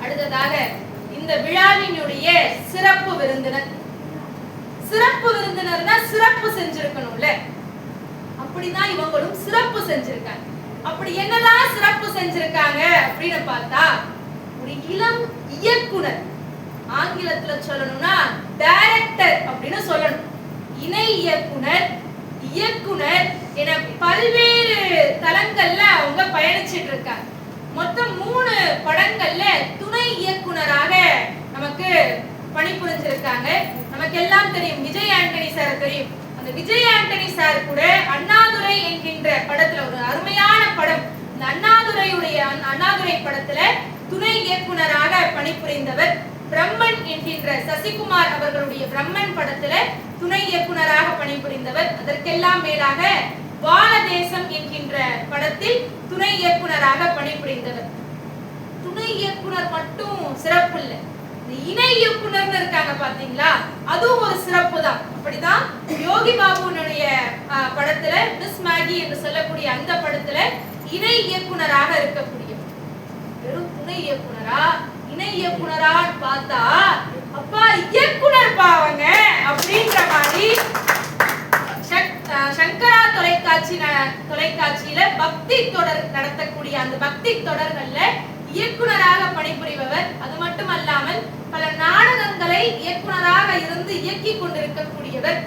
அடுத்ததாக இந்த விழாவினுடைய சிறப்பு விருந்தினர். சிறப்பு விருந்தினர்னா சிறப்பு செஞ்சிருக்கணும்ல, அப்படிதான் இவங்களும் சிறப்பு செஞ்சிருக்காங்க. அப்படி என்னதான் சிறப்பு செஞ்சிருக்காங்க அப்படின்னு பார்த்தா, ஒரு இளம் இயக்குனர், ஆங்கிலத்துல சொல்லணும்னா டைரக்டர் அப்படின்னு சொல்லணும். இணை இயக்குனர், இயக்குனர் என பல்வேறு தளங்கள்ல அவங்க பயணிச்சிட்டு இருக்காங்க. மொத்தம் 3 படங்கள்ல துணை இயக்குனராக நமக்கு பணிபுரிஞ்சிருக்காங்க. நமக்கு எல்லாம் தெரியும், விஜய் ஆண்டனி சார் தெரியும். அந்த விஜய் ஆண்டனி சார் கூட அண்ணாதுரை என்கின்ற படத்துல, ஒரு அருமையான படம், இந்த அண்ணாதுரை படத்துல துணை இயக்குனராக பணிபுரிந்தவர். பிரம்மன் என்கின்ற சசிகுமார் அவர்களுடைய பிரம்மன் படத்துல துணை இயக்குனராக பணிபுரிந்தவர். அதற்கெல்லாம் மேலாக வானதேசம் என்கின்ற படத்தில் துணை இயக்குனராக பணிபுரிந்தவர். துணை இயக்குனர் மட்டும் சிறப்பு இல்லை, இணை இயக்குனர் இருக்காங்க பாத்தீங்களா, அதுவும் ஒரு சிறப்பு தான். அப்படிதான் யோகி பாபுனுடைய படத்துல மிஸ் மேகி என்று சொல்லக்கூடிய அந்த படத்துல இணை இயக்குனராக இருக்கக்கூடிய, வெறும் துணை இயக்குனரா இணை இயக்குனரான்னு பார்த்தா, அப்பா இயக்குனர் பாவங்க அப்படின்ற மாதிரி சங்கரா தொலைக்காட்சியில பக்தி தொடர் நடத்தக்கூடிய அந்த பக்தி தொடர்கள்ல இயக்குனராக பணிபுரிபவர். அது மட்டுமல்லாமல் பல நாடகங்களை இயக்குனராக இருந்து இயக்கி கொண்டிருக்கக்கூடியவர்.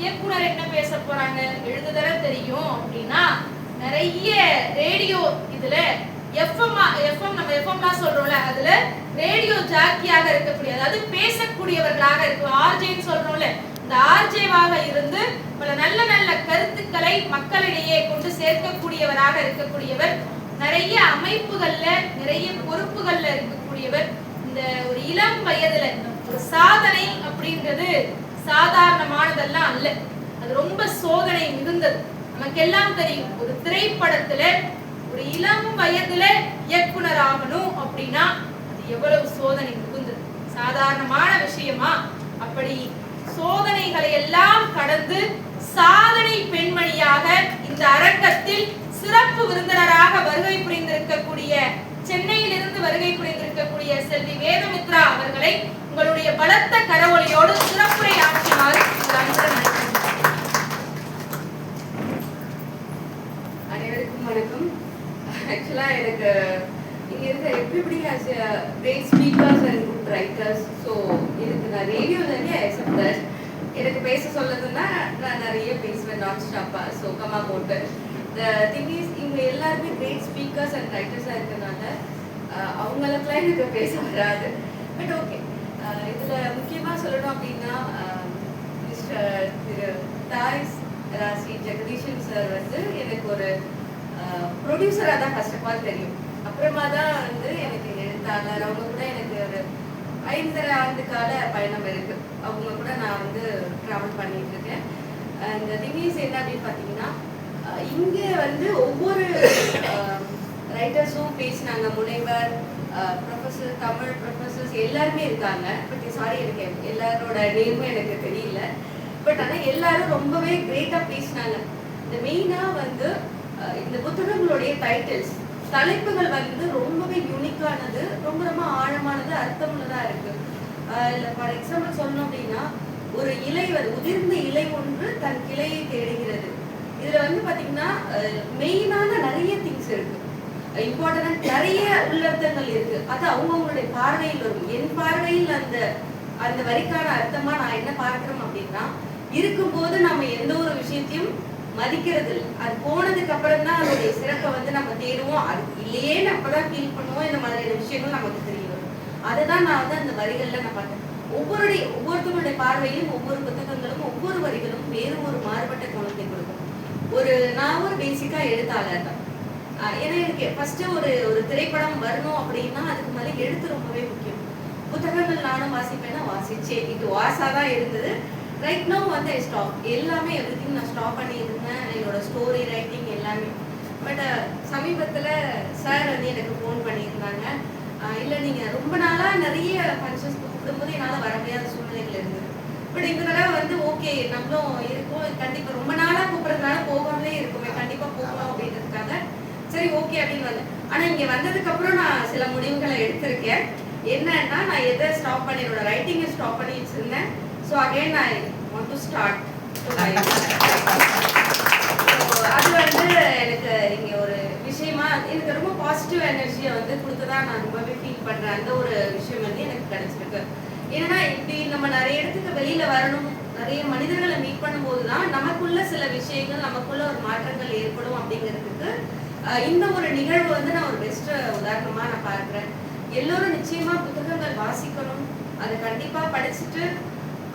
இயக்குனர் என்ன பேச போறாங்க, எழுதுதர தெரியும் அப்படின்னா, நிறைய ரேடியோ இதுல எஃப்எம் நம்ம எஃப்எம்லாம் சொல்றோம்ல, அதுல ரேடியோ ஜாக்கியாக இருக்கக்கூடிய, அதாவது பேசக்கூடியவர்களாக இருக்கும், ஆர்ஜேன்னு சொல்றோம்ல, இந்த ஆர்ஜேவாக இருந்து பல நல்ல நல்ல கருத்துக்களை மக்களிடையே கொண்டு சேர்க்கக்கூடியவராக இருக்கக்கூடியவர். நிறைய அமைப்புகள்ல நிறைய பொறுப்புகள்ல இருக்கக்கூடியவர். இந்த ஒரு இளம் வயதுல ஒரு சாதனை அப்படின்றது சாதாரணமானதெல்லாம் அல்ல, அது ரொம்ப சோதனை மிகுந்தது. நமக்கு எல்லாம் தெரியும், ஒரு திரைப்படத்துல ஒரு இளம் வயதுல இயக்குனர் ஆகணும் அப்படின்னா அது எவ்வளவு சோதனை மிகுந்தது, சாதாரணமான விஷயமா? அப்படி சோதனைகளை எல்லாம் கடந்து சாதனை பெண்மணியாக இந்த அரங்கத்தில் சிறப்பு விருந்தினராக வருகை புரிந்திருக்கக்கூடிய, சென்னையிலிருந்து வருகை புரிந்திருக்கக்கூடிய செல்வி வேதமித்ரா அவர்களை உங்களுடைய பலத்த கரவொலியோடு சிறப்புரை ஆற்றுமாறு அனைவருக்கும் வணக்கம். ஆக்சுவலா எனக்கு இங்க இருக்க everybody has a great speakers and good writers, so எனக்கு நான் ரேடியோலயே accept that. எனக்கு பேச சொல்லதுன்னா நான் நிறைய பேசுவேன் நான் ஸ்டாப்பா, ஸோ கமா போட்டு. The thing is, இவங்க எல்லாருமே கிரேட் ஸ்பீக்கர்ஸ் அண்ட் ரைட்டர்ஸாக இருக்கிறதுனால அவங்களுக்குலாம் எனக்கு பேச வராது. பட் ஓகே, இதில் முக்கியமாக சொல்லணும் அப்படின்னா, மிஸ்டர் திரு தாய்ஸ் ராசி ஜெகதீஷன் சார் வந்து எனக்கு ஒரு ப்ரொடியூசராக தான் ஃபர்ஸ்ட் ஆஃப் ஆல் தெரியும். அப்புறமா தான் வந்து எனக்கு எழுத்தாளர், அவங்க கூட எனக்கு ஒரு 5.5 ஆண்டு கால பயணம் இருக்கு. அவங்க கூட நான் வந்து ட்ராவல் பண்ணிட்டு இருக்கேன். அந்த திங்ஸ் என்ன அப்படின்னு பார்த்தீங்கன்னா, இங்கே வந்து ஒவ்வொரு ரைட்டர்ஸும் பேசினாங்க. முனைவர், ப்ரொஃபஸர், தமிழ் ப்ரொஃபஸர்ஸ் எல்லாருமே இருக்காங்க. பட் சாரி, எனக்கு எல்லாரோட நேமும் எனக்கு தெரியல. பட் ஆனால் எல்லாரும் ரொம்பவே கிரேட்டாக பேசினாங்க. இந்த மெயினாக வந்து இந்த புத்தகங்களுடைய டைட்டில்ஸ், தலைப்புகள் வந்து ரொம்பவே யூனிக்கானது, ரொம்ப ரொம்ப ஆழமானது, அர்த்தமுள்ளதாக இருக்கு. இல்லை ஃபார் எக்ஸாம்பிள் சொல்லணும் அப்படின்னா, ஒரு இலை உதிர்ந்த இலை ஒன்று தன் கிளையை தேடுகிறது. இதுல வந்து பாத்தீங்கன்னா மெயினான நிறைய திங்ஸ் இருக்கு, இம்பார்ட்டன்ட் நிறைய உள்ளர்த்தங்கள் இருக்கு. அது அவங்கவுங்களுடைய பார்வையில் வரும். என் பார்வையில் அந்த அந்த வரிக்கான அர்த்தமா நான் என்ன பார்க்கிறோம் அப்படின்னா, இருக்கும்போது நம்ம எந்த ஒரு விஷயத்தையும் மதிக்கிறது இல்லை, அது போனதுக்கு அப்புறம் தான் அதோடைய சிறப்பை வந்து நம்ம தேடுவோம். அது இல்லையே அப்பதான் ஃபீல் பண்ணுவோம். இந்த மாதிரியான விஷயங்கள் நமக்கு தெரிய வரும். அதை தான் நான் வந்து அந்த வரிகள்ல நான் பார்த்தேன். ஒவ்வொருத்தருடைய பார்வையிலும் ஒவ்வொரு புத்தகங்களும் ஒவ்வொரு வரிகளும் வேறு ஒரு மாறுபட்ட கோணத்தை கொடுக்கும். நான் ஒரு பேசிக்கா எழுத்தாளர் தான். ஏன்னா எனக்கு ஃபர்ஸ்ட் ஒரு திரைப்படம் வரணும் அப்படின்னா அதுக்கு மேலே எழுத்து ரொம்பவே முக்கியம். புத்தகங்கள் நானும் வாசிப்பேன்னா வாசிச்சே இது வாசாதான் இருந்தது. ரைட் நோ வந்து ஐ ஸ்டாப். எல்லாமே எவ்ரிதிங் நான் ஸ்டாப் பண்ணி இருந்தேன், என்னோட ஸ்டோரி ரைட்டிங் எல்லாமே. பட் சமீபத்தில் சார் வந்து எனக்கு ஃபோன் பண்ணியிருந்தாங்க. இல்லை நீங்கள் ரொம்ப நாளாக நிறைய ஃபங்க்ஷன்ஸ் கூப்பிடும்போது என்னால் வர முடியாத சூழ்நிலைகள் இருந்தது. பட் இந்த தடவை வந்து ஓகே நம்மளும் இருக்கும், கண்டிப்பாக ரொம்ப நாளாக கூப்பிட்றதுனால போகாமலே இருக்குமே, கண்டிப்பாக போகலாம் அப்படின்றதுக்காக சரி ஓகே அப்படின்னு வந்தேன். ஆனா இங்க வந்ததுக்கு அப்புறம் நான் சில முடிவுகளை எடுத்திருக்கேன். என்னன்னா நான் எதை ஸ்டாப் பண்ணி என்னோட ரைட்டிங்கை ஸ்டாப் பண்ணி வச்சிருந்தேன். So again I want to start. அது வந்து எனக்கு இங்க ஒரு விஷயமா எனக்கு ரொம்ப பாசிட்டிவ் எனர்ஜியை வந்து கொடுத்ததா நான் ரொம்பவே ஃபீல் பண்றேன். அந்த ஒரு விஷயம் வந்து எனக்கு கிடைச்சிருக்கு. ஏன்னா இப்படி நம்ம நிறைய இடத்துக்கு வெளியில வரணும், நிறைய மனிதர்களை மீட் பண்ணும்போது தான் நமக்குள்ள சில விஷயங்கள், நமக்குள்ள ஒரு மாற்றங்கள் ஏற்படும் அப்படிங்கிறதுக்கு இந்த ஒரு நிகழ்வு வந்து நான் ஒரு பெஸ்ட் உதாரணமா நான் பார்க்கிறேன். எல்லோரும் நிச்சயமா புத்தகங்கள் வாசிக்கணும். அதை கண்டிப்பா படிச்சுட்டு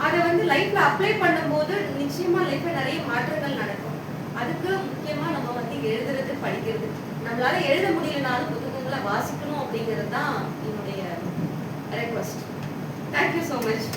அதை வந்து லைஃப்ல அப்ளை பண்ணும்போது நிச்சயமா லைஃப்ல நிறைய மாற்றங்கள் நடக்கும். அதுக்கு முக்கியமா நம்ம வந்து எழுதுறது, படிக்கிறது. நம்மளால எழுத முடியலனாலும் புத்தகங்களை வாசிக்கணும் அப்படிங்கிறது தான் என்னுடைய ரெக்வஸ்ட். Thank you so much.